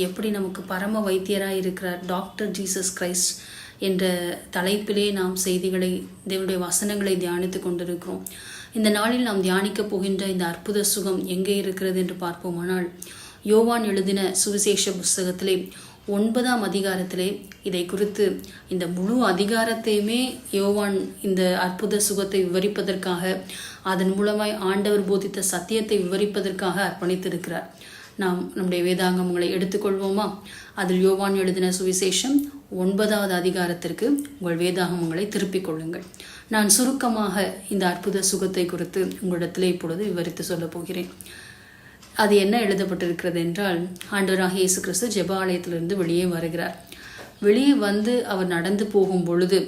எப்படி நமக்கு பரம வைத்தியராக இருக்கிறார் டாக்டர் ஜீசஸ் கிரைஸ்ட் என்ற தலைப்பிலே நாம் செய்திகளை தேவனுடைய வசனங்களை தியானித்து கொண்டிருக்கிறோம். இந்த நாளில் நாம் தியானிக்கப் போகின்ற இந்த அற்புத சுகம் எங்கே இருக்கிறது என்று பார்ப்போமானால், யோவான் எழுதின சுவிசேஷ புஸ்தகத்திலே 9ஆம் அதிகாரத்திலே இதை குறித்து இந்த முழு அதிகாரத்தையுமே யோவான் இந்த அற்புத சுகத்தை விவரிப்பதற்காக, அதன் மூலமாய் ஆண்டவர் போதித்த சத்தியத்தை விவரிப்பதற்காக அர்ப்பணித்திருக்கிறார். நாம் நம்முடைய வேதாங்கங்களை எடுத்துக்கொள்வோமா? அதில் யோவான் எழுதின சுவிசேஷம் 9வது அதிகாரத்திற்கு உங்கள் வேதாகமங்களை திருப்பிக் கொள்ளுங்கள். நான் சுருக்கமாக இந்த அற்புத சுகத்தை குறித்து உங்களிடத்தில் இப்பொழுது விவரித்து சொல்லப் போகிறேன். அது என்ன எழுதப்பட்டிருக்கிறது என்றால், ஆண்டவராகிய இயேசு கிறிஸ்து ஜெப ஆலயத்திலிருந்து வெளியே வருகிறார். வெளியே வந்து அவர் நடந்து போகும் பொழுது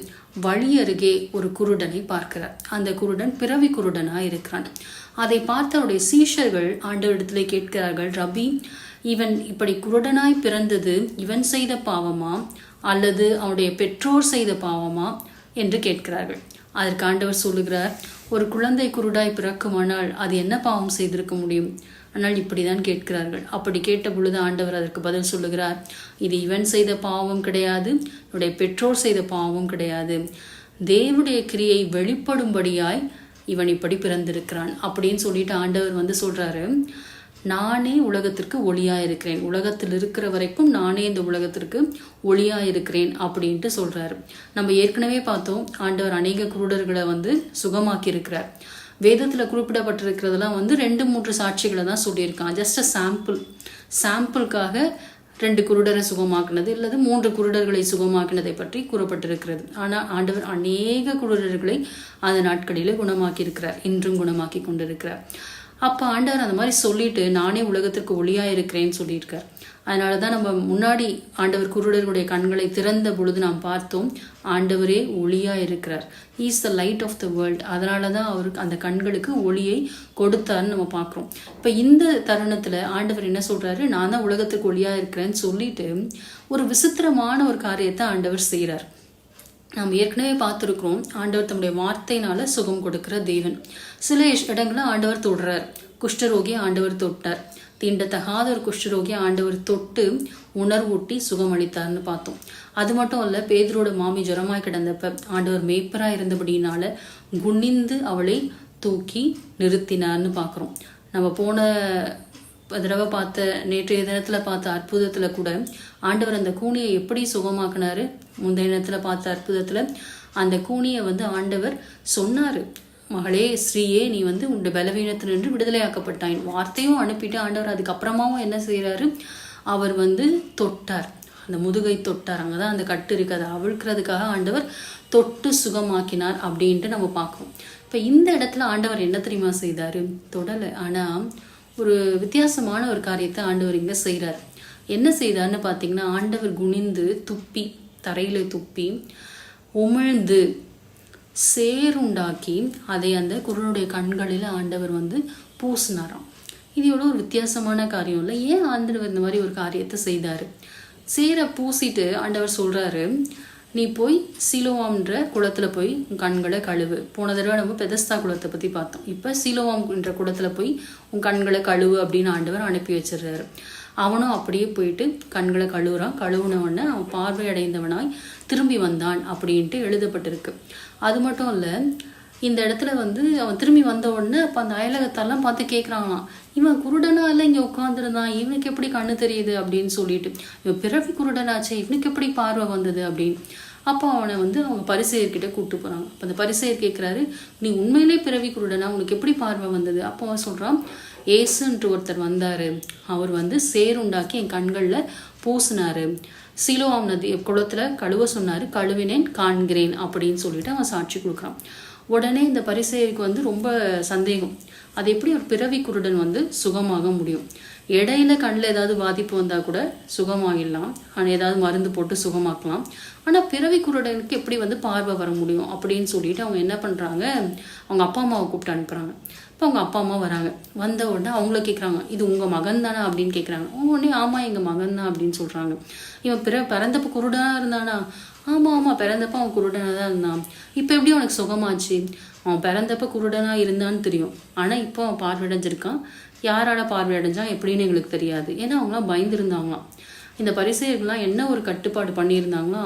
வழி அருகே ஒரு குருடனை பார்க்கிறார். அந்த குருடன் பிறவி குருடனாய் இருக்கிறான். அதை பார்த்த அவருடைய சீஷர்கள் ஆண்டவரிடத்திலே கேட்கிறார்கள், ரபி, இவன் இப்படி குருடனாய் பிறந்தது இவன் செய்த பாவமா அல்லது அவனுடைய பெற்றோர் செய்த பாவமா என்று கேட்கிறார்கள். அதற்கு ஆண்டவர் சொல்லுகிறார், ஒரு குழந்தை குருடாய் பிறக்குமானால் அது என்ன பாவம் செய்திருக்க முடியும்? ஆனால் இப்படிதான் கேட்கிறார்கள். அப்படி கேட்ட பொழுது ஆண்டவர் அதற்கு பதில் சொல்லுகிறார், இது இவன் செய்த பாவம் கிடையாது, இவனுடைய பெற்றோர் செய்த பாவம் கிடையாது, தேவனுடைய கிரியை வெளிப்படும்படியாய் இவன் இப்படி பிறந்திருக்கிறான் அப்படின்னு சொல்லிட்டு ஆண்டவர் சொல்றாரு, நானே உலகத்திற்கு ஒளியா இருக்கிறேன், உலகத்தில் இருக்கிற வரைக்கும் நானே இந்த உலகத்திற்கு ஒளியா இருக்கிறேன் அப்படின்ட்டு சொல்றாரு. நம்ம ஏற்கனவே பார்த்தோம், ஆண்டவர் அநேக குருடர்களை சுகமாக்கி இருக்கிறார். வேதத்தில் குறிப்பிடப்பட்டிருக்கிறதுலாம் 2-3 சாட்சிகளை தான் சொல்லியிருக்கான். ஜஸ்ட் சாம்பிளுக்காக 2 குருடரை சுகமாக்கினது இல்லது 3 குருடர்களை சுகமாக்கினதை பற்றி கூறப்பட்டிருக்கிறது. ஆனால் ஆண்டவர் அநேக குருடர்களை அந்த நாட்களிலே குணமாக்கி இருக்கிறார், இன்றும் குணமாக்கி கொண்டிருக்கிறார். அப்போ ஆண்டவர் அந்த மாதிரி சொல்லிட்டு நானே உலகத்திற்கு ஒளியா இருக்கிறேன்னு சொல்லியிருக்கார். அதனால தான் நம்ம முன்னாடி ஆண்டவர் குருடர்களுடைய கண்களை திறந்த பொழுது நாம் பார்த்தோம், ஆண்டவரே ஒளியா இருக்கிறார், is the light of the world. அதனால தான் அவருக்கு அந்த கண்களுக்கு ஒளியை கொடுத்தாருன்னு நம்ம பார்க்குறோம். இப்போ இந்த தருணத்தில் ஆண்டவர் என்ன சொல்றாரு, நான் தான் உலகத்துக்கு ஒளியா இருக்கிறேன்னு சொல்லிட்டு ஒரு விசித்திரமான ஒரு காரியத்தை ஆண்டவர் செய்கிறார். நாம் ஏற்கனவே பார்த்துருக்கிறோம், ஆண்டவர் தம்முடைய வார்த்தையினால சுகம் கொடுக்கிற தேவன். சில இடங்களில் ஆண்டவர் தொடுறார். குஷ்டரோகியை ஆண்டவர் தொட்டார். தீண்டத்தகாத ஒரு குஷ்டரோகியை ஆண்டவர் தொட்டு உணர்வூட்டி சுகமளித்தார்னு பார்த்தோம். அது மட்டும் இல்ல, பேதுரோட மாமி ஜுரமாய் கிடந்தப்ப ஆண்டவர் மேய்ப்பரா இருந்தபடினால குனிந்து அவளை தூக்கி நிறுத்தினார்னு பார்க்குறோம். நம்ம போன தடவை நேற்றைய தினத்தில் பார்த்த அற்புதத்தில் கூட ஆண்டவர் அந்த கூனியை எப்படி சுகமாக்குனாரு. முந்தைய தினத்தில் பார்த்த அற்புதத்தில் அந்த கூனியை ஆண்டவர் சொன்னார், மகளே ஸ்ரீயே, நீ உண்டு பலவீனத்தினின்று விடுதலையாக்கப்பட்டாய். வார்த்தையும் அனுப்பிட்டு ஆண்டவர் அதுக்கப்புறமாவும் என்ன செய்யறாரு, அவர் தொட்டார், அந்த முதுகை தொட்டார். அங்கதான் அந்த கட்டு இருக்கு, அதை அவிழ்க்கிறதுக்காக ஆண்டவர் தொட்டு சுகமாக்கினார் அப்படின்ட்டு நம்ம பார்க்கிறோம். இப்ப இந்த இடத்துல ஆண்டவர் என்ன தெரியுமா செய்தாரு, தொடலை. ஆனா ஒரு வித்தியாசமான ஒரு காரியத்தை ஆண்டவர் இங்க செய்யறார். என்ன செய்தார்னு பார்த்தீங்கன்னா, ஆண்டவர் குனிந்து துப்பி, தரையில துப்பி உமிழ்ந்து சேருண்டாக்கி அதை அந்த குருடனுடைய கண்களில் ஆண்டவர் பூசினாராம். இது எவ்வளோ ஒரு வித்தியாசமான காரியம் இல்லை? ஏன் ஆண்டவர் இந்த மாதிரி ஒரு காரியத்தை செய்தாரு? சேரை பூசிட்டு ஆண்டவர் சொல்றாரு, நீ போய் சீலோவாம்ன்ற குளத்துல போய் உன் கண்களை கழுவு. போன தடவை நம்ம பெதஸ்தா குளத்தை பத்தி பார்த்தோம். இப்ப சீலோவாம் என்ற குளத்துல போய் உன் கண்களை கழுவு அப்படின்னு ஆண்டவர் அனுப்பி வச்சிடுறாரு. அவனும் அப்படியே போயிட்டு கண்களை கழுவுறான். கழுவுனவன அவன் பார்வையடைந்தவனாய் திரும்பி வந்தான் அப்படின்ட்டு எழுதப்பட்டிருக்கு. அது மட்டும் இல்ல, இந்த இடத்துல அவன் திரும்பி வந்த உடனே அப்ப அந்த அயலகத்தெல்லாம் பார்த்து கேட்குறாங்களாம், இவன் குருடனால இங்க உட்காந்துருந்தான், இவனுக்கு எப்படி கண்ணு தெரியுது அப்படின்னு சொல்லிட்டு. இவன் பிறவி குருடனாச்சே, இவனுக்கு எப்படி பார்வை வந்தது அப்படின்னு. அப்போ அவனை அவங்க பரிசேயர்கிட்ட கூப்பிட்டு போறாங்க. அப்போ அந்த பரிசேயர் கேட்கிறாரு, நீ உண்மையிலே பிறவி குருடனா, உனக்கு எப்படி பார்வை வந்தது? அப்போ அவன் சொல்றான், ஏசுன்ற ஒருத்தர் வந்தாரு, அவர் சேருண்டாக்கி என் கண்கள்ல பூசினாரு, சீலோவாம் நதி குளத்துல கழுவ சொன்னாரு, கழுவினேன், காண்கிறேன் அப்படின்னு சொல்லிட்டு அவன் சாட்சி கொடுக்குறான். உடனே இந்த பரிசேயருக்கு ரொம்ப சந்தேகம், அது எப்படி ஒரு பிறவி குருடன் சுகமாக முடியும்? இடையில கண்ணில் ஏதாவது பாதிப்பு வந்தா கூட சுகமாகிடலாம், ஆனால் ஏதாவது மருந்து போட்டு சுகமாக்கலாம். ஆனால் பிறவி குருடனுக்கு எப்படி பார்வை வர முடியும் அப்படின்னு சொல்லிட்டு அவங்க என்ன பண்றாங்க, அவங்க அப்பா அம்மாவை கூப்பிட்டு அனுப்புறாங்க. இப்போ அவங்க அப்பா அம்மா வராங்க. வந்த உடனே அவங்கள கேட்குறாங்க, இது உங்க மகன் தானே அப்படின்னு கேட்குறாங்க. உடனே ஆமா எங்க மகன் தான் அப்படின்னு சொல்றாங்க. இவன் பிறந்தப்ப குருடனா இருந்தானா? ஆமா பிறந்தப்ப அவன் குருடனா தான் இருந்தான். இப்போ எப்படி அவனுக்கு சுகமாச்சு? அவன் பிறந்தப்ப குருடனா இருந்தான்னு தெரியும், ஆனா இப்போ அவன் பார்வையடைஞ்சிருக்கான். யாரால பார்வையடைஞ்சான் எப்படின்னு எங்களுக்கு தெரியாது. ஏன்னா அவங்களாம் பயந்துருந்தாங்களாம். இந்த பரிசேயர்கள்லாம் என்ன ஒரு கட்டுப்பாடு பண்ணியிருந்தாங்கன்னா,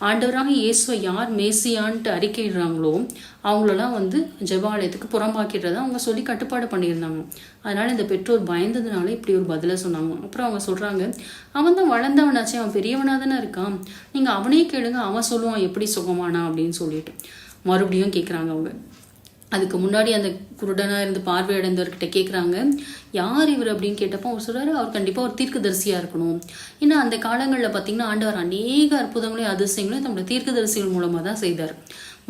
ஆண்டவராக இயேசுவை யார் மேசியான்ட்டு அறிக்கையிடுறாங்களோ அவங்களெல்லாம் வந்து ஜெபாலயத்துக்கு புறம்பாக்கிடுறத அவங்க சொல்லி கட்டுப்பாடு பண்ணியிருந்தாங்க. அதனால இந்த பெற்றோர் பயந்ததுனால இப்படி ஒரு பதிலை சொன்னாங்க. அப்புறம் அவங்க சொல்றாங்க, அவன் தான் வளர்ந்தவனாச்சே, அவன் பெரியவனா தானே இருக்கான், நீங்க அவனே கேளுங்க, அவன் சொல்லுவான் எப்படி சுகமானா அப்படின்னு சொல்லிட்டு மறுபடியும் கேட்குறாங்க அவங்க. அதுக்கு முன்னாடி அந்த குருடனாக இருந்து பார்வையடைந்தவர்கிட்ட கேட்குறாங்க, யார் இவர் அப்படின்னு கேட்டப்போ அவர் சொல்கிறாரு, அவர் கண்டிப்பாக ஒரு தீர்க்கதரிசியாக இருக்கணும். ஏன்னா அந்த காலங்களில் பார்த்தீங்கன்னா ஆண்டவர் அநேக அற்புதங்களையும் அதிசயங்களையும் தன்னோட தீர்க்கதரிசிகள் மூலமாக தான் செய்தார்.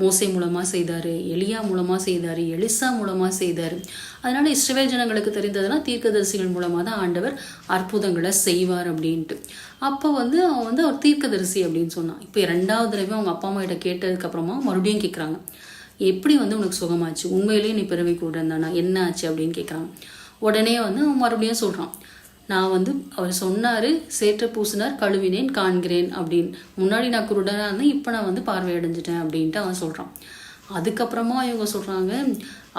மோசே மூலமாக செய்தார், எலியா மூலமாக செய்தார், எலிசா மூலமாக செய்தார். அதனால இஸ்ரவேல் ஜனங்களுக்கு தெரிந்ததெல்லாம் தீர்க்கதரிசிகள் மூலமாக தான் ஆண்டவர் அற்புதங்களை செய்வார் அப்படின்ட்டு. அப்போ வந்து அவன் வந்து அவர் தீர்க்கதரிசி அப்படின்னு சொன்னான். இப்போ 2வது தடவை அவங்க அப்பா அம்மா கிட்ட கேட்டதுக்கப்புறமா மறுபடியும் கேட்குறாங்க, எப்படி வந்து உனக்கு சுகமாச்சு, உண்மையிலேயே நீ பிறவி கூட தானா, என்ன ஆச்சு அப்படின்னு கேட்குறாங்க. உடனே வந்து அவன் மறுபடியும் சொல்கிறான், நான் வந்து அவர் சொன்னார், சேற்ற பூசினார், கழுவினேன், காண்கிறேன் அப்படின்னு. முன்னாடி நான் குருடனாக இருந்தேன், இப்போ நான் வந்து பார்வை அடைஞ்சிட்டேன் அப்படின்ட்டு அவன் சொல்கிறான். அதுக்கப்புறமா இவங்க சொல்கிறாங்க,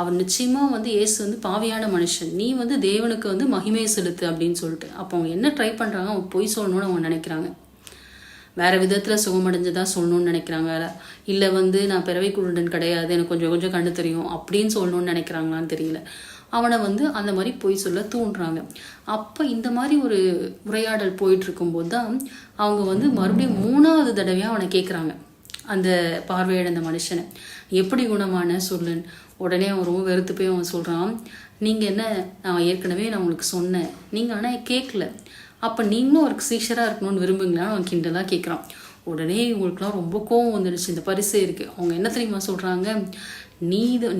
அவர் நிச்சயமாக வந்து இயேசு வந்து பாவியான மனுஷன், நீ வந்து தேவனுக்கு வந்து மகிமையை செலுத்து அப்படின்னு சொல்லிட்டு. அப்போ அவங்க என்ன ட்ரை பண்ணுறாங்க, அவங்க பொய் சொல்லணும்னு அவங்க நினைக்கிறாங்க. வேறு விதத்தில் சுகமடைஞ்சதான் சொல்லணும்னு நினைக்கிறாங்க, இல்லை வந்து நான் பிறவை குருடன் கிடையாது, எனக்கு கொஞ்சம் கொஞ்சம் கண்டு தெரியும் அப்படின்னு சொல்லணும்னு நினைக்கிறாங்களான்னு தெரியல. அவனை வந்து அந்த மாதிரி பொய் சொல்ல தூண்டுறாங்க. அப்போ இந்த மாதிரி ஒரு உரையாடல் போயிட்டு இருக்கும்போது தான் அவங்க வந்து மறுபடியும் 3வது தடவையாக அவனை கேட்குறாங்க, அந்த பார்வையிழந்த மனுஷனை, எப்படி குணமான சொல்லுன்னு. உடனே அவன் ரொம்ப வெறுத்து போய் அவன் சொல்கிறான், நீங்கள் என்ன, நான் ஏற்கனவே நான் உங்களுக்கு சொன்னேன், நீங்கள் ஆனால் கேட்கல, அப்போ நீங்களும் அவருக்கு சீஷராக இருக்கணும்னு விரும்புங்களான்னு அவன் கிண்டலாக கேட்குறான். உடனே இவங்களுக்குலாம் ரொம்ப கோவம் வந்துடுச்சு. இந்த பரிசேயருக்கு அவங்க என்ன தெரியுமா சொல்கிறாங்க,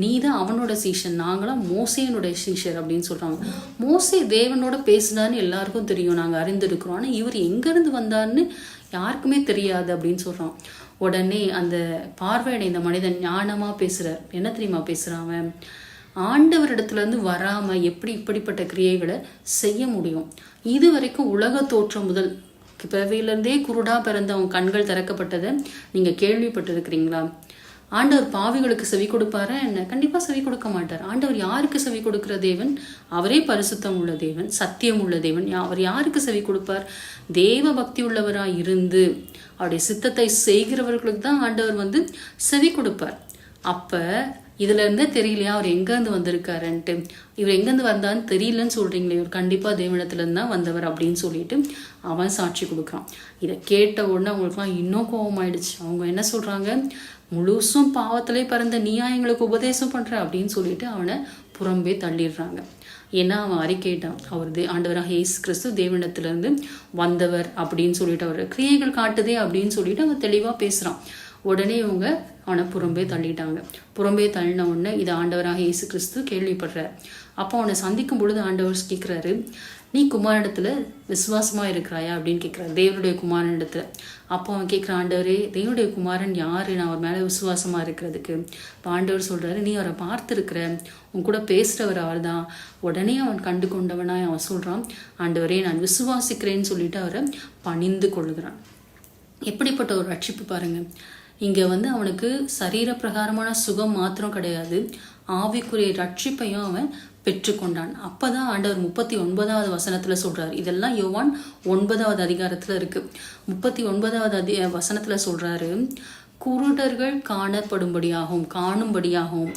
நீ தான் அவனோட சீஷன், நாங்களாம் மோசேனுடைய சீஷர் அப்படின்னு சொல்கிறாங்க. மோசே தேவனோட பேசினான்னு எல்லாருக்கும் தெரியும், நாங்கள் அறிந்திருக்கிறோம், ஆனால் இவர் எங்கேருந்து வந்தார்னு யாருக்குமே தெரியாது அப்படின்னு சொல்கிறான். உடனே அந்த பார்வையடைந்த மனிதன் ஞானமாக பேசுகிறார். என்ன தெரியுமா பேசுகிறாங்க, ஆண்டவரிடத்துலேருந்து வராமல் எப்படி இப்படிப்பட்ட கிரியைகளை செய்ய முடியும்? இது வரைக்கும் உலக தோற்றம் முதல் பிறவியிலேருந்தே குருடா பிறந்தவங்க கண்கள் திறக்கப்பட்டதை நீங்கள் கேள்விப்பட்டிருக்கிறீங்களா? ஆண்டவர் பாவிகளுக்கு செவி கொடுப்பாரா என்ன? கண்டிப்பாக செவி கொடுக்க மாட்டார். ஆண்டவர் யாருக்கு செவி கொடுக்கிற தேவன்? அவரே பரிசுத்தம் உள்ள தேவன், சத்தியம் உள்ள தேவன். அவர் யாருக்கு செவி கொடுப்பார்? தேவ பக்தி உள்ளவராக இருந்து அவருடைய சித்தத்தை செய்கிறவர்களுக்கு தான் ஆண்டவர் வந்து செவி கொடுப்பார். அப்போ இதுல இருந்தே தெரியலையா அவர் எங்கேருந்து வந்திருக்காருன்ட்டு? இவர் எங்கேருந்து வந்தான்னு தெரியலன்னு சொல்றீங்களே, இவர் கண்டிப்பாக தேவனிடத்துலேருந்து தான் வந்தவர் அப்படின்னு சொல்லிட்டு அவன் சாட்சி கொடுக்குறான். இதை கேட்ட உடனே அவங்களுக்குலாம் இன்னும் கோபமாயிடுச்சு. அவங்க என்ன சொல்றாங்க, முழுசும் பாவத்திலே பிறந்த நீயா எங்களுக்கு உபதேசம் பண்ற அப்படின்னு சொல்லிட்டு அவனை புறம்பே தள்ளிடுறாங்க. ஏன்னா அவன் அறிக்கைட்டான், அவர் ஆண்டவராக இயேசு கிறிஸ்து தேவனிடத்திலிருந்து வந்தவர் அப்படின்னு சொல்லிட்டு, அவர் கிரியைகள் காட்டுதே அப்படின்னு சொல்லிட்டு அவன் தெளிவாக பேசுறான். உடனே இவங்க அவனை புறம்பே தள்ளிட்டாங்க. புறம்பே தள்ளின உடனே இது ஆண்டவராக இயேசு கிறிஸ்து கேள்விப்படுறார். அப்போ அவனை சந்திக்கும் பொழுது ஆண்டவர் கேட்குறாரு, நீ குமாரனிடத்துல விசுவாசமா இருக்கிறாயா அப்படின்னு கேட்குறாரு, தேவனுடைய குமாரனிடத்துல. அப்போ அவன் கேட்குற, ஆண்டவரே தேவனுடைய குமாரன் யாரு, நான் அவர் மேலே விசுவாசமா இருக்கிறதுக்கு? இப்போ ஆண்டவர் சொல்றாரு, நீ அவரை பார்த்துருக்கிற, உன் கூட பேசுறவர் அவர் தான். உடனே அவன் கண்டு கொண்டவனாய் அவன் சொல்றான், ஆண்டவரே நான் விசுவாசிக்கிறேன்னு சொல்லிட்டு அவரை பணிந்து கொள்ளுகிறான். எப்படிப்பட்ட ஒரு ரட்சிப்பு பாருங்க. இங்கே வந்து அவனுக்கு சரீர பிரகாரமான சுகம் மாத்திரம் கிடையாது, ஆவிக்குரிய ரட்சிப்பையும் அவன் பெற்றுக்கொண்டான். அப்போதான் ஆண்டவர் 39வது வசனத்தில் சொல்கிறார். இதெல்லாம் யோவான் 9வது அதிகாரத்தில் இருக்குது. 39வது வசனத்தில் சொல்கிறாரு, குருடர்கள் காணப்படும்படியாகவும் காணும்படியாகவும்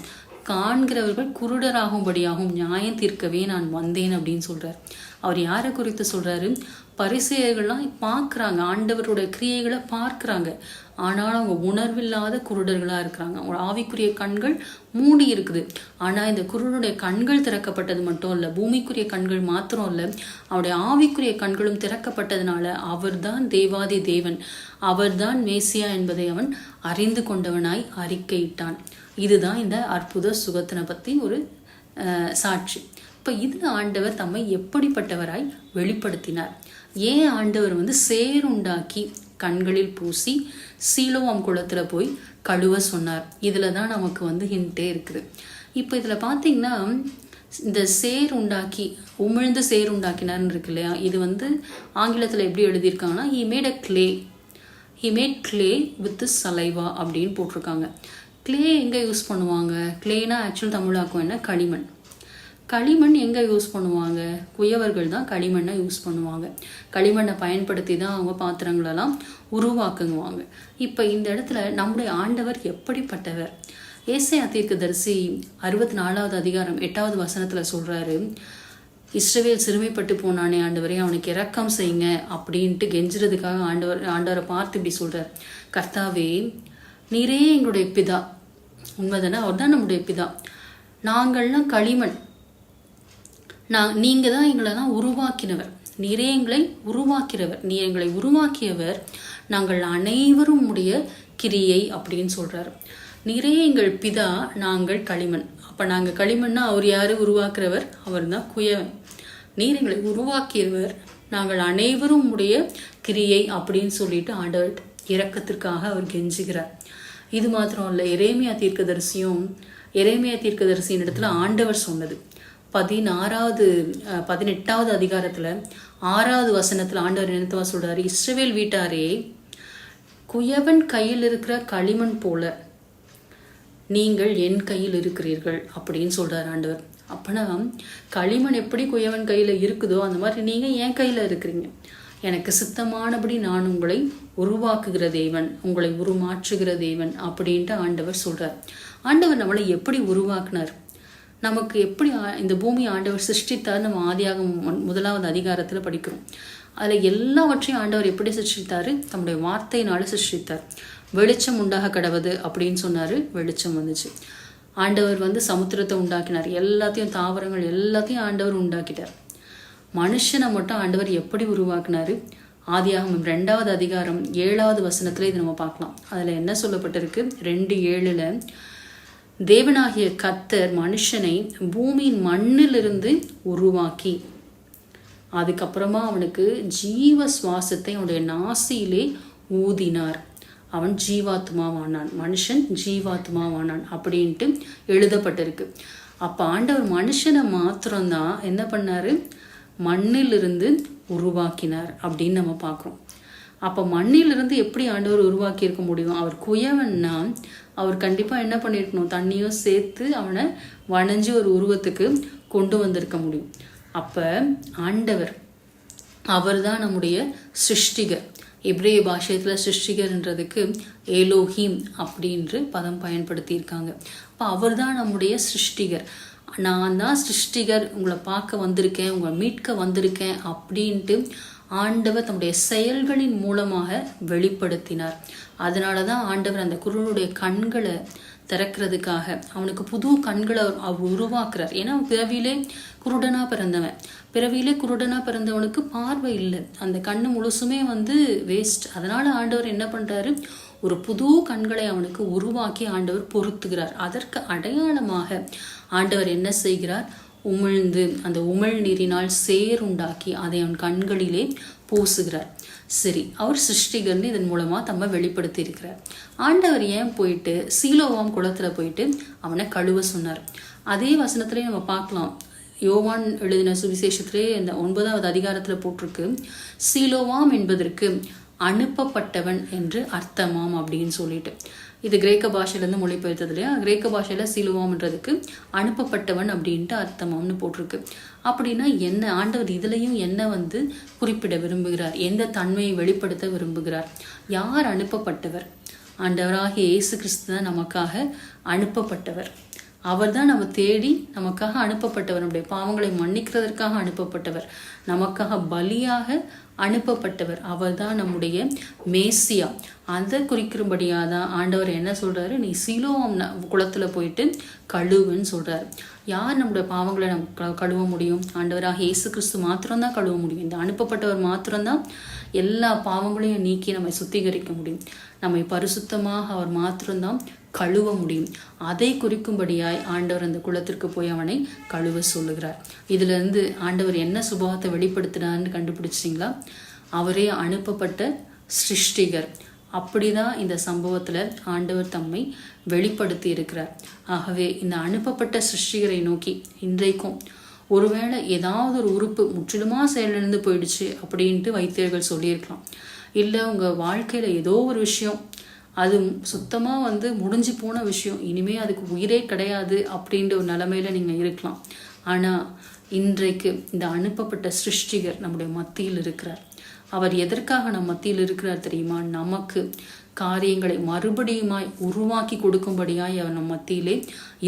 காண்கிறவர்கள் குருடராகும்படியாகவும் நியாயம் தீர்க்கவே நான் வந்தேன் அப்படின்னு சொல்கிறார். அவர் யாரை குறித்து சொல்கிறாரு? பரிசேயர்கள்லாம் பார்க்குறாங்க, ஆண்டவருடைய கிரியைகளை பார்க்குறாங்க, ஆனால் அவங்க உணர்வில்லாத குருடர்களாக இருக்கிறாங்க. அவங்க ஆவிக்குரிய கண்கள் மூடி இருக்குது. ஆனால் இந்த குருடனுடைய கண்கள் திறக்கப்பட்டது மட்டும் இல்லை, பூமிக்குரிய கண்கள் மாத்திரம் இல்லை, அவருடைய ஆவிக்குரிய கண்களும் திறக்கப்பட்டதுனால அவர்தான் தேவாதி தேவன், அவர்தான் மேசியா என்பதை அவன் அறிந்து கொண்டவனாய் அறிக்கையிட்டான். இதுதான் இந்த அற்புத சுகத்தினை பற்றி ஒரு சாட்சி. இப்போ இது ஆண்டவர் தம்மை எப்படிப்பட்டவராய் வெளிப்படுத்தினார். ஏன் ஆண்டவர் வந்து சேருண்டாக்கி கண்களில் பூசி சீலோவாம் குளத்தில் போய் கழுவ சொன்னார்? இதில் தான் நமக்கு வந்து ஹிண்டே இருக்குது. இப்போ இதில் பார்த்தீங்கன்னா இந்த சேர் உண்டாக்கி, உமிழ்ந்து சேர் உண்டாக்கினார்னு இருக்கு இல்லையா, இது வந்து ஆங்கிலத்தில் எப்படி எழுதியிருக்காங்கன்னா, he made clay with saliva அப்படின்னு போட்டிருக்காங்க. கிளே எங்கே யூஸ் பண்ணுவாங்க? கிளேனா ஆக்சுவல் தமிழாக்கும் என்ன, களிமண். களிமண் எங்கே யூஸ் பண்ணுவாங்க? குயவர்கள் தான் களிமண்ணை யூஸ் பண்ணுவாங்க. களிமண்ணை பயன்படுத்தி தான் அவங்க பாத்திரங்களெல்லாம் உருவாக்குவாங்க. இப்போ இந்த இடத்துல நம்முடைய ஆண்டவர் எப்படிப்பட்டவர்? ஏசாயா தீர்க்கதரிசி 64வது அதிகாரம் 8வது வசனத்தில் சொல்கிறாரு, இஸ்ரவேல் சிறுமைப்பட்டு போனானே ஆண்டவரே, அவனுக்கு இரக்கம் செய்யுங்க அப்படின்ட்டு கெஞ்சுறதுக்காக ஆண்டவரை பார்த்து இப்படி சொல்கிறார், கர்த்தாவே நீரே எங்களுடைய பிதா. உண்மைதானே? அவர் தான் நம்முடைய பிதா. நாங்கள்லாம் களிமண், நீங்கள் தான் எங்களெல்லாம் உருவாக்கினவர். நீரே எங்களை உருவாக்கிறவர், நீ எங்களை உருவாக்கியவர், நாங்கள் அனைவரும் உடைய கிரியை அப்படின்னு சொல்கிறார். நீரே எங்கள் பிதா, நாங்கள் களிமண். அப்போ நாங்கள் களிமண்ணா அவர் யார்? உருவாக்குறவர், அவர் தான் குயவன். நீர் எங்களை உருவாக்கியவர், நாங்கள் அனைவரும் உடைய கிரியை அப்படின்னு சொல்லிட்டு ஆண்டவர் இரக்கத்திற்காக அவர் கெஞ்சுகிறார். இது மாத்திரம் இல்லை, எரேமியா தீர்க்கதரிசியின் இடத்துல ஆண்டவர் சொன்னது 18வது அதிகாரத்தில் 6வது வசனத்தில் ஆண்டவர் என்னத்தவா சொல்றாரு, இஸ்ரவேல் வீட்டாரே, குயவன் கையில் இருக்கிற களிமண் போல நீங்கள் என் கையில் இருக்கிறீர்கள் அப்படின்னு சொல்றாரு ஆண்டவர். அப்பனா களிமண் எப்படி குயவன் கையில் இருக்குதோ அந்த மாதிரி நீங்கள் என் கையில் இருக்கிறீங்க. எனக்கு சித்தமானபடி நான் உங்களை உருவாக்குகிற தேவன், உங்களை உருமாற்றுகிற தேவன் அப்படின்ட்டு ஆண்டவர் சொல்றார். ஆண்டவர் நம்மளை எப்படி உருவாக்குனார்? நமக்கு எப்படி இந்த பூமி ஆண்டவர் சிருஷ்டித்தார்? நம்ம ஆதியாகமம் 1வது அதிகாரத்தில் படிக்கிறோம். அதில் எல்லாவற்றையும் ஆண்டவர் எப்படி சிருஷ்டித்தார்? தம்முடைய வார்த்தையினால சிருஷ்டித்தார். வெளிச்சம் உண்டாக கடவுது அப்படின்னு சொன்னார், வெளிச்சம் வந்துச்சு. ஆண்டவர் சமுத்திரத்தை உண்டாக்கினார், எல்லாத்தையும் தாவரங்கள் எல்லாத்தையும் ஆண்டவர் உண்டாக்கிட்டார். மனுஷனை மட்டும் ஆண்டவர் எப்படி உருவாக்குனார்? ஆதியாகமம் 2வது அதிகாரம் 7வது வசனத்துல இது நம்ம பார்க்கலாம். அதில் என்ன சொல்லப்பட்டிருக்கு? 2:7 தேவனாகிய கர்த்தர் மனுஷனை பூமியின் மண்ணிலிருந்து உருவாக்கி அதுக்கப்புறமா அவனுக்கு ஜீவ சுவாசத்தை அவனுடைய நாசியிலே ஊதினார். அவன் ஜீவாத்மாவானான், மனுஷன் ஜீவாத்மாவானான் அப்படின்ட்டு எழுதப்பட்டிருக்கு. அப்போ ஆண்டவர் மனுஷனை மாத்திரம்தான் என்ன பண்ணாரு? மண்ணிலிருந்து உருவாக்கினார் அப்படின்னு நம்ம பார்க்குறோம். அப்போ மண்ணிலிருந்து எப்படி ஆண்டவர் உருவாக்கி இருக்க முடியும்? அவர் குயவன்னா அவர் கண்டிப்பாக என்ன பண்ணியிருக்கணும்? தண்ணியும் சேர்த்து அவனை வணைஞ்சு ஒரு உருவத்துக்கு கொண்டு வந்திருக்க முடியும். அப்போ ஆண்டவர் அவர் தான் நம்முடைய சிருஷ்டிகர். எப்ரேய பாஷையத்தில் சிருஷ்டிகர்ன்றதுக்கு ஏலோஹீம் அப்படின்ற பதம் பயன்படுத்தியிருக்காங்க. அப்போ அவர் தான் நம்முடைய சிருஷ்டிகர். நான் தான் சிருஷ்டிகர், உங்களை பார்க்க வந்திருக்கேன், உங்களை மீட்க வந்திருக்கேன் அப்படின்ட்டு ஆண்டவர் தம்முடைய செயல்களின் மூலமாக வெளிப்படுத்தினார். அதனால தான் ஆண்டவர் அந்த குருடனுடைய கண்களை திறக்கிறதுக்காக அவனுக்கு புது கண்களை அவர் உருவாக்குறார். ஏன்னா பிறவியிலே குருடனாக பிறந்தவனுக்கு பார்வை இல்லை, அந்த கண்ணு முழுசுமே வேஸ்ட். அதனால ஆண்டவர் என்ன பண்றாரு? ஒரு புது கண்களை அவனுக்கு உருவாக்கி ஆண்டவர் பொருத்துகிறார். அதற்கு அடையாளமாக ஆண்டவர் என்ன செய்கிறார்? உமிழ்ந்து அந்த உமிழ் நீரினால் சேருண்டாக்கி அதை அவன் கண்களிலே பூசுகிறார். சரி, அவர் சிருஷ்டிகர்னு இதன் மூலமா தம்ம வெளிப்படுத்தி இருக்கிறார். ஆண்டவர் ஏன் போயிட்டு சீலோவாம் குளத்துல போயிட்டு அவனை கழுவ சொன்னார்? அதே வசனத்திலே நம்ம பார்க்கலாம். யோவான் எழுதின சுவிசேஷத்திலே இந்த 9வது அதிகாரத்துல போட்டிருக்கு, சீலோவாம் என்பதற்கு அனுப்பப்பட்டவன் என்று அர்த்தமாம் அப்படின்னு சொல்லிட்டு. இது கிரேக்க பாஷையிலேருந்து மொழிபெயர்த்தது இல்லையா? கிரேக்க பாஷையில் சீலோவாம்ன்றதுக்கு அனுப்பப்பட்டவன் அப்படின்ட்டு அர்த்தமாம்னு போட்டிருக்கு. அப்படின்னா என்ன? ஆண்டவர் இதுலையும் என்ன குறிப்பிட விரும்புகிறார்? எந்த தன்மையை வெளிப்படுத்த விரும்புகிறார்? யார் அனுப்பப்பட்டவர்? ஆண்டவராகிய இயேசு கிறிஸ்து தான் நமக்காக அனுப்பப்பட்டவர். அவர் தான் நம்ம தேடி நமக்காக அனுப்பப்பட்டவர். நம்முடைய பாவங்களை மன்னிக்கிறதற்காக அனுப்பப்பட்டவர், நமக்காக பலியாக அனுப்பப்பட்டவர். அவர் தான் நம்முடைய மேசியா. அதை குறிக்கிறபடியாக தான் ஆண்டவர் என்ன சொல்றாரு? நீ சீலோவாம் குளத்துல போயிட்டு கழுவுன்னு சொல்றாரு. யார் நம்முடைய பாவங்களை நம்ம கழுவ முடியும்? ஆண்டவராக இயேசு கிறிஸ்து மாத்திரம்தான் கழுவ முடியும். இந்த அனுப்பப்பட்டவர் மாத்திரம்தான் எல்லா பாவங்களையும் நீக்கி நம்மை சுத்திகரிக்க முடியும். நம்மை பரிசுத்தமாக அவர் மாத்திரம்தான் கழுவ முடியும். அதை குறிக்கும்படியாய் ஆண்டவர் அந்த குளத்திற்கு போய் அவனை கழுவ சொல்லுகிறார். இதுல இருந்து ஆண்டவர் என்ன சுபாவத்தை வெளிப்படுத்தினார்னு கண்டுபிடிச்சிங்களா? அவரே அனுப்பப்பட்ட சிருஷ்டிகர். அப்படிதான் இந்த சம்பவத்துல ஆண்டவர் தம்மை வெளிப்படுத்தி இருக்கிறார். ஆகவே இந்த அனுப்பப்பட்ட சிருஷ்டிகரை நோக்கி இன்றைக்கும் ஒருவேளை ஏதாவது ஒரு உறுப்பு முற்றிலுமா செயலிழந்து போயிடுச்சு அப்படின்ட்டு வைத்தியர்கள் சொல்லியிருக்கலாம். இல்லை உங்க வாழ்க்கையில ஏதோ ஒரு விஷயம் அது சுத்தமாக முடிஞ்சு போன விஷயம், இனிமே அதுக்கு உயிரே கிடையாது அப்படின்ற ஒரு நிலைமையில நீங்கள் இருக்கலாம். ஆனால் இன்றைக்கு இந்த அனுப்பப்பட்ட சிருஷ்டிகர் நம்முடைய மத்தியில் இருக்கிறார். அவர் எதற்காக நம் மத்தியில் இருக்கிறார் தெரியுமா? நமக்கு காரியங்களை மறுபடியுமாய் உருவாக்கி கொடுக்கும்படியாய் அவர் நம் மத்தியிலே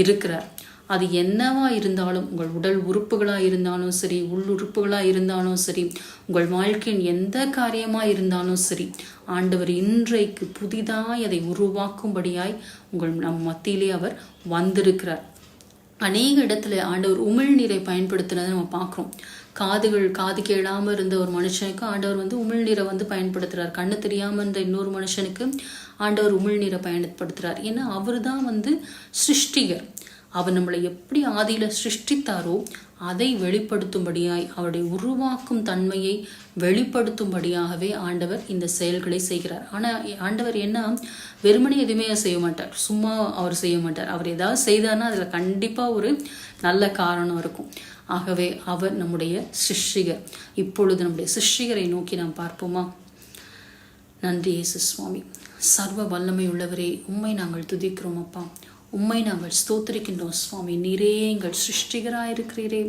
இருக்கிறார். அது என்னவா இருந்தாலும், உங்கள் உடல் உறுப்புகளாக இருந்தாலும் சரி, உள்ளுறுப்புகளாக இருந்தாலும் சரி, உங்கள் வாழ்க்கையின் எந்த காரியமாக இருந்தாலும் சரி, ஆண்டவர் இன்றைக்கு புதிதாய் அதை உருவாக்கும்படியாய் நம் மத்தியிலே அவர் வந்திருக்கிறார். அநேக இடத்துல ஆண்டவர் உமிழ்நீரை பயன்படுத்தினதை நம்ம பார்க்குறோம். காது கேளாமல் இருந்த ஒரு மனுஷனுக்கு ஆண்டவர் உமிழ்நீரை பயன்படுத்துகிறார். கண்ணு தெரியாமல் இருந்த இன்னொரு மனுஷனுக்கு ஆண்டவர் உமிழ்நீரை பயன்படுத்துகிறார். ஏன்னா அவர் தான் சிருஷ்டிகர். அவர் நம்மளை எப்படி ஆதியில சிருஷ்டித்தாரோ அதை வெளிப்படுத்தும்படியாய், அவருடைய உருவாக்கும் தன்மையை வெளிப்படுத்தும்படியாகவே ஆண்டவர் இந்த செயல்களை செய்கிறார். ஆனால் ஆண்டவர் என்ன, வெறுமனே எதுவுமே செய்ய மாட்டார், சும்மா அவர் செய்ய மாட்டார். அவர் ஏதாவது செய்தார்னா அதில் கண்டிப்பாக ஒரு நல்ல காரணம் இருக்கும். ஆகவே அவர் நம்முடைய சிருஷ்டிகர். இப்பொழுது நம்முடைய சிருஷ்டிகரை நோக்கி நாம் பார்ப்போமா? நன்றி இயேசு சுவாமி. சர்வ வல்லமை உள்ளவரே, உம்மை நாங்கள் துதிக்கிறோம் அப்பா. உம்மை நாங்கள் ஸ்தோத்திரிக்கின்றோம் சுவாமி. நீரே எங்கள் சிருஷ்டிகராயிருக்கிறீரே,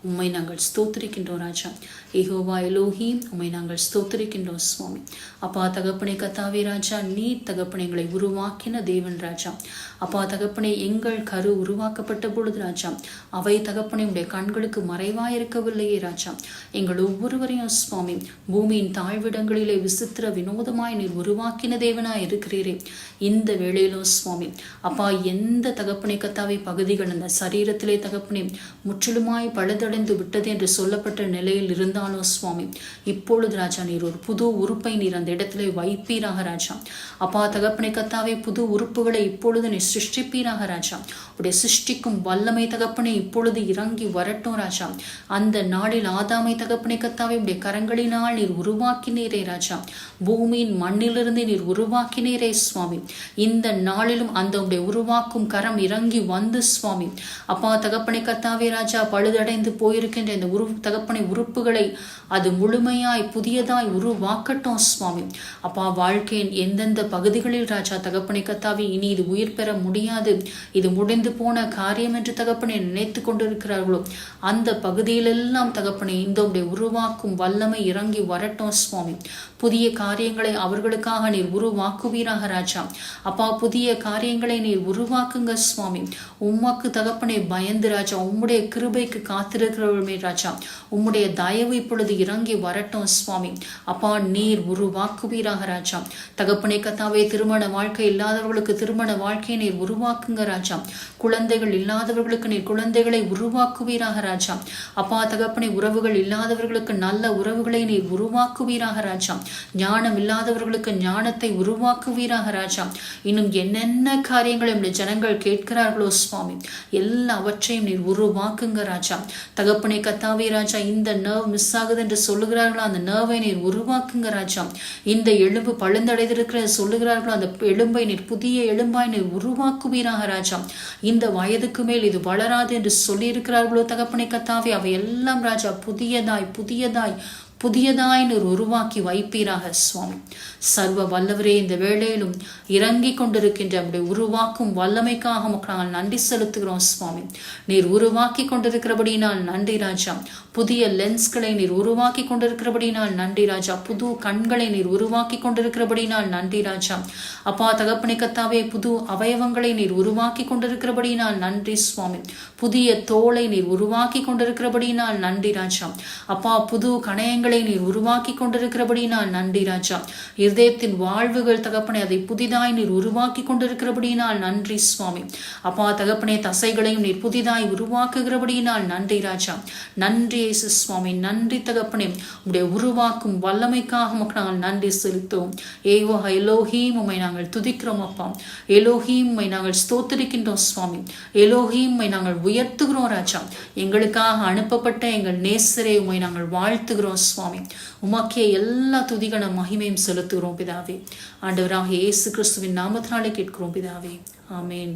உம்மை நாங்கள் ஸ்தோத்திரிக்கின்றோம் ராஜா. யெகோவா எலோஹீம், உம்மை நாங்கள் ஸ்தோத்திரிக்கின்றோம் சுவாமி. அப்பா தகப்பனே கத்தாவே ராஜா, நீ தகப்பனை எங்களை உருவாக்கின தேவன் ராஜா. அப்பா தகப்பனே, எங்கள் கரு உருவாக்கப்பட்ட பொழுது ராஜா, அவை தகப்பனை உடைய கண்களுக்கு மறைவாயிருக்கவில்லையே ராஜா. எங்கள் ஒவ்வொருவரையும் சுவாமி பூமியின் தாழ்விடங்களிலே விசித்திர வினோதமாய் நீர் உருவாக்கின தேவனாய் இருக்கிறீரே. இந்த வேளையிலும் சுவாமி அப்பா, எந்த தகப்பனை கத்தாவை பகுதிகள் அந்த சரீரத்திலே தகப்பனே முற்றிலுமாய் பழுதடைந்து விட்டது என்று சொல்லப்பட்ட நிலையில் இருந்தாலும் சுவாமி, இப்பொழுது ராஜா நீர் ஒரு புது உறுப்பை நீர் அந்த இடத்திலே வைப்பீராக ராஜா. அப்பா தகப்பனை கத்தாவை புது உறுப்புகளை இப்பொழுது நீர் சிருஷ்டிப்பீராக ராஜா. உடைய சிருஷ்டிக்கும் வல்லமை தகப்பனை இப்பொழுது இறங்கி வரட்டும் ராஜா. அந்த நாளில் ஆதாமை தகப்பனை கத்தாவை உடைய கரங்களினால் நீர் உருவாக்கினீரே ராஜா. பூமியின் மண்ணிலிருந்து நீர் உருவாக்கினீரே சுவாமி. இந்த நாளிலும் அந்த உடைய உருவாக்கும் கரம் இறங்கி வந்து சுவாமி அப்பா தகப்பனை கத்தாவே ராஜா, பழுதடைந்து போயிருக்கின்ற இந்த தகப்பனை உறுப்புகளை அது முழுமையாய் புதியதாய் உருவாக்கட்டும் சுவாமி. அப்பா வாழ்க்கையின் எந்தெந்த பகுதிகளில் ராஜா தகப்பனை கத்தாவே இனி இது உயிர் பெற முடியாது, இது முடிந்து போன காரியம் என்று தகப்பனை நினைத்து கொண்டிருக்கிறார்களோ அந்த பகுதியிலெல்லாம் தகப்பனை இந்த உருவாக்கும் வல்லமை இறங்கி வரட்டும் சுவாமி. புதிய காரியங்களை அவர்களுக்காக நீர் உருவாக்குவீராக ராஜா. அப்பா புதிய காரியங்களை நீர் உருவாக்குங்க சுவாமி. உமக்கு தகப்பனை பயந்து ராஜா, உம்முடைய கிருபைக்கு காத்திருக்கிறவருமே ராஜா, உம்முடைய தயவு இப்பொழுது இறங்கி வரட்டும் சுவாமி. அப்பா நீர் உருவாக்குவீராக ராஜா. தகப்பனை கத்தாவே, திருமண வாழ்க்கை இல்லாதவர்களுக்கு திருமண வாழ்க்கையை நீர் உருவாக்குங்க ராஜா. குழந்தைகள் இல்லாதவர்களுக்கு நீர் குழந்தைகளை உருவாக்குவீராக ராஜா. அப்பா தகப்பனை, உறவுகள் இல்லாதவர்களுக்கு நல்ல உறவுகளை நீர் உருவாக்குவீராக ராஜா. ஞானம் இல்லாதவர்களுக்கு ஞானத்தை உருவாக்குவீராக ராஜா. இன்னும் என்னென்ன காரியங்களை நம்முடைய ஜனங்கள் கேட்கிறார்களோ சுவாமி, எல்லாவற்றையும் நீர் உருவாக்குங்க ராஜா. தகப்பனை கத்தாவே ராஜா, இந்த நர்வ் மிஸ் ஆகுது என்று சொல்லுகிறார்களோ அந்த நர்வை நீர் உருவாக்குங்க ராஜா. இந்த எலும்பு பழுந்தடைந்திருக்கிற சொல்லுகிறார்களோ அந்த எலும்பை நீர் புதிய எலும்பாய் நீர் உருவாக்குவீராக ராஜா. இந்த வயதுக்கு மேல் இது வளராது என்று சொல்லி இருக்கிறார்களோ தகப்பனை கத்தாவே, அவை எல்லாம் ராஜா புதியதாய் புதியதாய் புதியதாய் நீர் உருவாக்கி வைப்பீராக சுவாமி. சர்வ வல்லவரே, இந்த வேளையிலும் இறங்கி கொண்டிருக்கின்ற நம்முடைய உருவாக்கும் வல்லமைக்காக நாங்கள் நன்றி செலுத்துகிறோம் சுவாமி. நீர் உருவாக்கி கொண்டிருக்கிறபடினால் நன்றி ராஜா. புதிய லென்ஸ்களை நீர் உருவாக்கி கொண்டிருக்கிறபடினால் நன்றி ராஜா. புது கண்களை நீர் உருவாக்கி கொண்டிருக்கிறபடினால் நன்றி ராஜா. அப்பா தகப்பனை கத்தாவே, புது அவயவங்களை நீர் உருவாக்கி கொண்டிருக்கிறபடினால் நன்றி சுவாமி. புதிய தோலை நீர் உருவாக்கி கொண்டிருக்கிறபடினால் நன்றி ராஜா. அப்பா புது கணையங்களை நீர் உருவாக்கி கொண்டிருக்கிறபடினால் நன்றி ராஜா. இருதயத்தின் வாழ்வுகள் தகப்பனை அதை புதிதாய் நீர் உருவாக்கி கொண்டிருக்கிறபடினால் நன்றி சுவாமி. அப்பா தகப்பனே, தசைகளையும் நீர் புதிதாய் உருவாக்குகிறபடினால் நன்றி ராஜா. நன்றி இயேசு சுவாமி. நன்றி தகப்பனே, உடைய உருவாக்கும் வல்லமைக்காக நாங்கள் நன்றி செலுத்துவோம். ஏவோ எலோஹீம், உம்மை நாங்கள் துதிக்கிறோம் அப்பா. எலோஹீம், உம்மை நாங்கள் ஸ்தோத்திரிக்கின்றோம் சுவாமி. எலோஹீம், உம்மை நாங்கள் உயர்த்துகிறோம் ராஜா. எங்களுக்காக அனுப்பப்பட்ட எங்கள் நேசரே, உம்மை நாங்கள் வாழ்த்துகிறோம் சுவாமி. உமக்கே எல்லா துதிகன மகிமையும் செலுத்துகிறோம் பிதாவே. ஆண்டவராக இயேசு கிறிஸ்துவின் நாமத்தினாலே கேட்கிறோம் பிதாவே. ஆமேன்.